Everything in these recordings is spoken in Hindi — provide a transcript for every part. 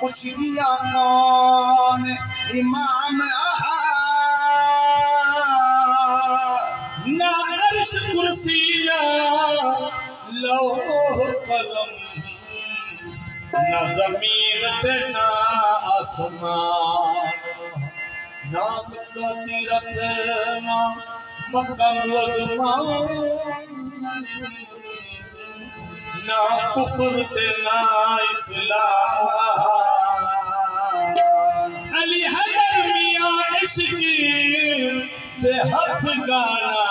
कुछ दिया कौन इमाम ना अर्श कुर्सी ना लौह कलम ना जमीन पे ना आसमान ना गंगा तीरथ ना मक्का ना कुफर ते ना इस्लाम अली हैदर मियां इश्क दे हथ गाना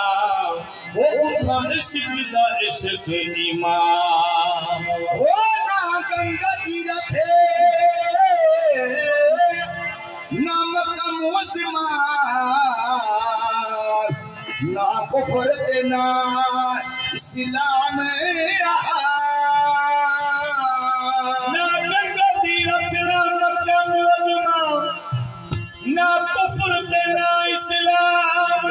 वो उठा इश्क दा इश्क इमाम हो ना गंगा तीरथ ना मक्का ना कुफर ते ना इस्लाम ना गंगा तीरथ ना मक्का ना कुफर ते ना इस्लाम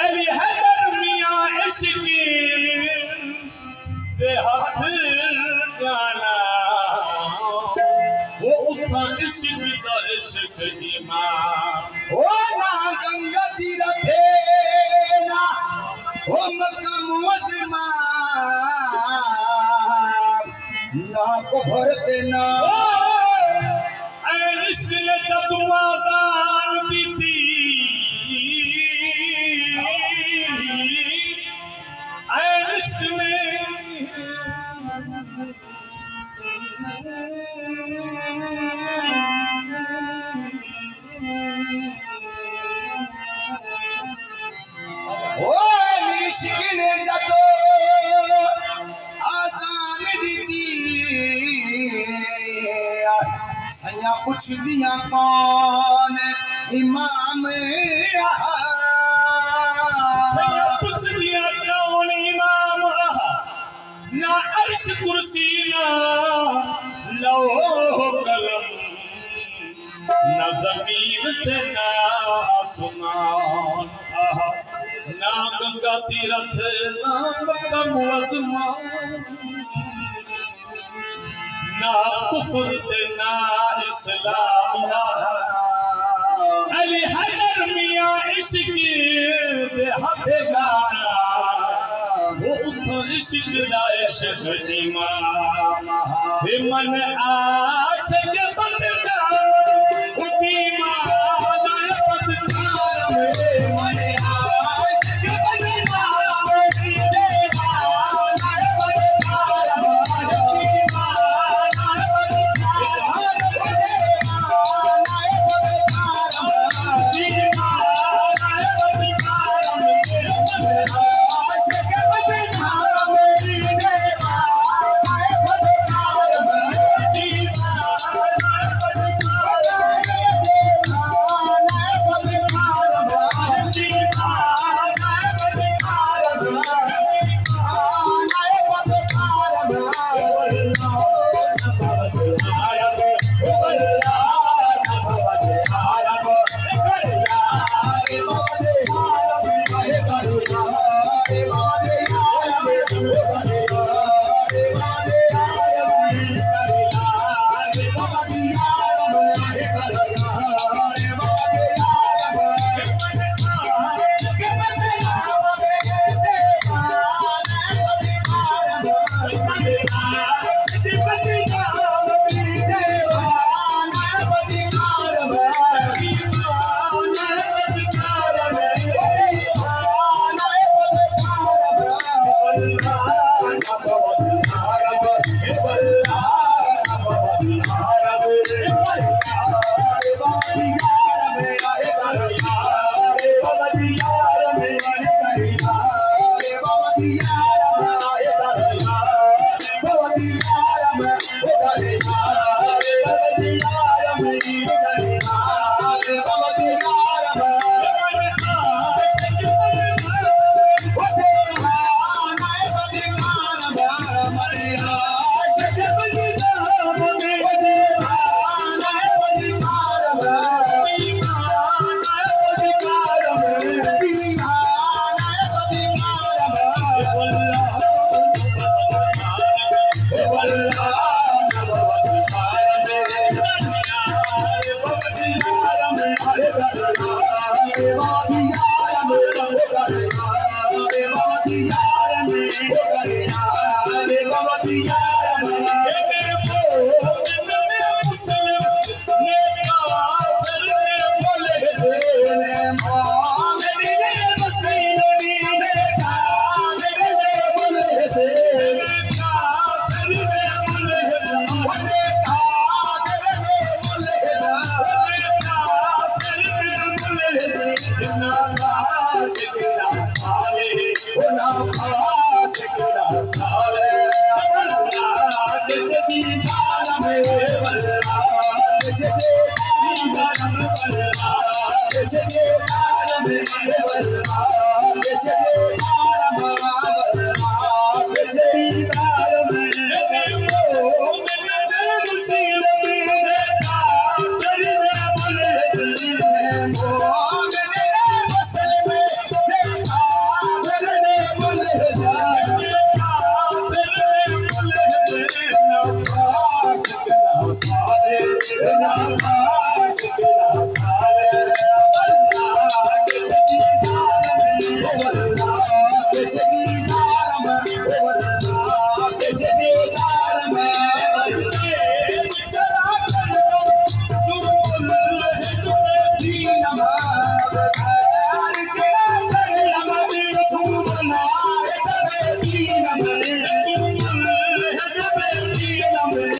अली हैदर मियां इश्क दे हथ गाना वो उठा इश्क दा इश्क इमाम हो ना गंगा तीरथ ना हो मक्का ना कुफर ते ना इश्क ने जब आजान दी थी इश्क में ओ इश्क ने जब आजान दी थी सया कुछ दिया कौन इमाम कुछ दिया कौन इमाम ना अर्श कुर्सी ना लौह कलम ना जमीन ते ना आसमान ना गंगा तीरथ ना मक्का ना कुफर ते ना इस्लाम अली हैदर मियां इश्क दे हथ गाना वो उठो इश्क दा इश्क इमाम मन आशिक बदनाम दीवाना बदनाम मन आशिक बदनाम दीवाना बदनाम Bye.